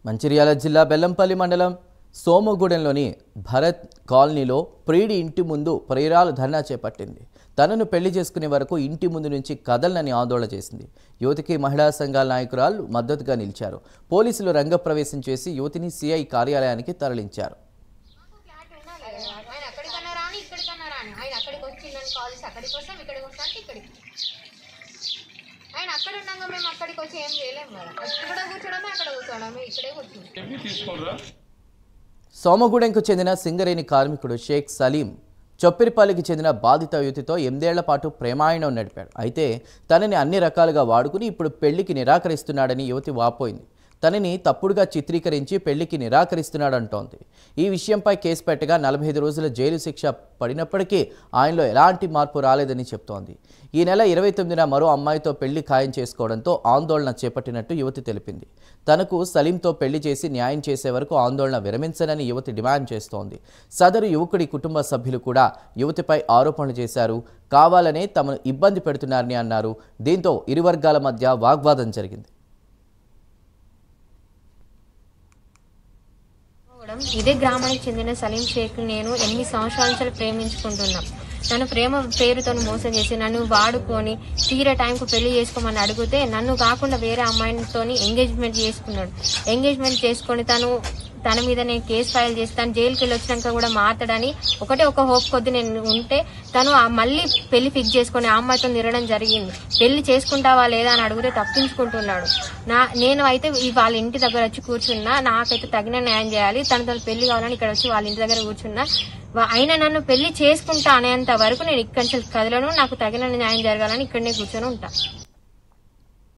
మంచిర్యాల జిల్లా బెల్లంపల్లి మండలం సోమగూడెంలోని భరత్ కాలనీలో ప్రియుడి ఇంటి ముందు ప్రియురాలు ధర్నా చేపట్టింది. తనను పెళ్లి చేసుకునే వరకు ఇంటి ముందు నుంచి కదలనని ఆందోళన చేసింది. యువతికి మహిళా సంఘాల నాయకురాలు మద్దతుగా నిలిచారు. పోలీసులు రంగప్రవేశం చేసి యువతిని సిఐ కార్యాలయానికి తరలించారు. సోమగూడెంకు చెందిన సింగరేణి కార్మికుడు షేక్ సలీం చొప్పిరిపల్లికి చెందిన బాధిత యువతితో 8 ఏళ్ల పాటు ప్రేమాయణం నడిపాడు. అయితే తనని అన్ని రకాలుగా వాడుకుని ఇప్పుడు పెళ్లికి నిరాకరిస్తున్నాడని యువతి వాపోయింది. తనని తప్పుడుగా చిత్రీకరించి పెళ్లికి నిరాకరిస్తున్నాడంటోంది. ఈ విషయంపై కేసు పెట్టగా 45 రోజుల జైలు శిక్ష పడినప్పటికీ ఆయనలో ఎలాంటి మార్పు రాలేదని చెప్తోంది. ఈ నెల 29న మరో అమ్మాయితో పెళ్లి ఖాయం చేసుకోవడంతో ఆందోళన చేపట్టినట్టు యువతి తెలిపింది. తనకు సలీంతో పెళ్లి చేసి న్యాయం చేసే వరకు ఆందోళన విరమించనని యువతి డిమాండ్ చేస్తోంది. సదరు యువకుడి కుటుంబ సభ్యులు కూడా యువతిపై ఆరోపణలు చేశారు. కావాలనే తమను ఇబ్బంది పెడుతున్నారని అన్నారు. దీంతో ఇరు వర్గాల మధ్య వాగ్వాదం జరిగింది. ఇదే గ్రామానికి చెందిన సలీం షేక్ నేను 8 సంవత్సరాల నుంచి ప్రేమించుకుంటున్నా. నన్ను ప్రేమ పేరుతో మోసం చేసి నన్ను వాడుకొని తీరే టైంకు పెళ్లి చేసుకోమని అడిగితే నన్ను కాకుండా వేరే అమ్మాయితో ఎంగేజ్మెంట్ చేసుకున్నాడు. ఎంగేజ్మెంట్ చేసుకొని తన మీద నేను కేసు ఫైల్ చేస్తాను, జైలుకి వెళ్ళి వచ్చినాక కూడా మాట్లాడని ఒక హోప్ కొద్ది నేను ఉంటే తను మళ్ళీ పెళ్లి ఫిక్స్ చేసుకుని ఆ అమ్మాయితో తిరగడం జరిగింది. పెళ్లి చేసుకుంటావా లేదా అని అడిగితే తప్పించుకుంటున్నాడు. నేను అయితే వాళ్ళ ఇంటి దగ్గర వచ్చి కూర్చున్నా, నాకైతే తగిన న్యాయం చేయాలి, తనతో పెళ్లి కావాలని ఇక్కడ వచ్చి వాళ్ళ ఇంటి దగ్గర కూర్చున్నా. అయినా నన్ను పెళ్లి చేసుకుంటా అనేంత వరకు నేను ఇక్కడి నుంచి కదలను, నాకు తగిన న్యాయం జరగాలని ఇక్కడనే కూర్చొని ఉంటా.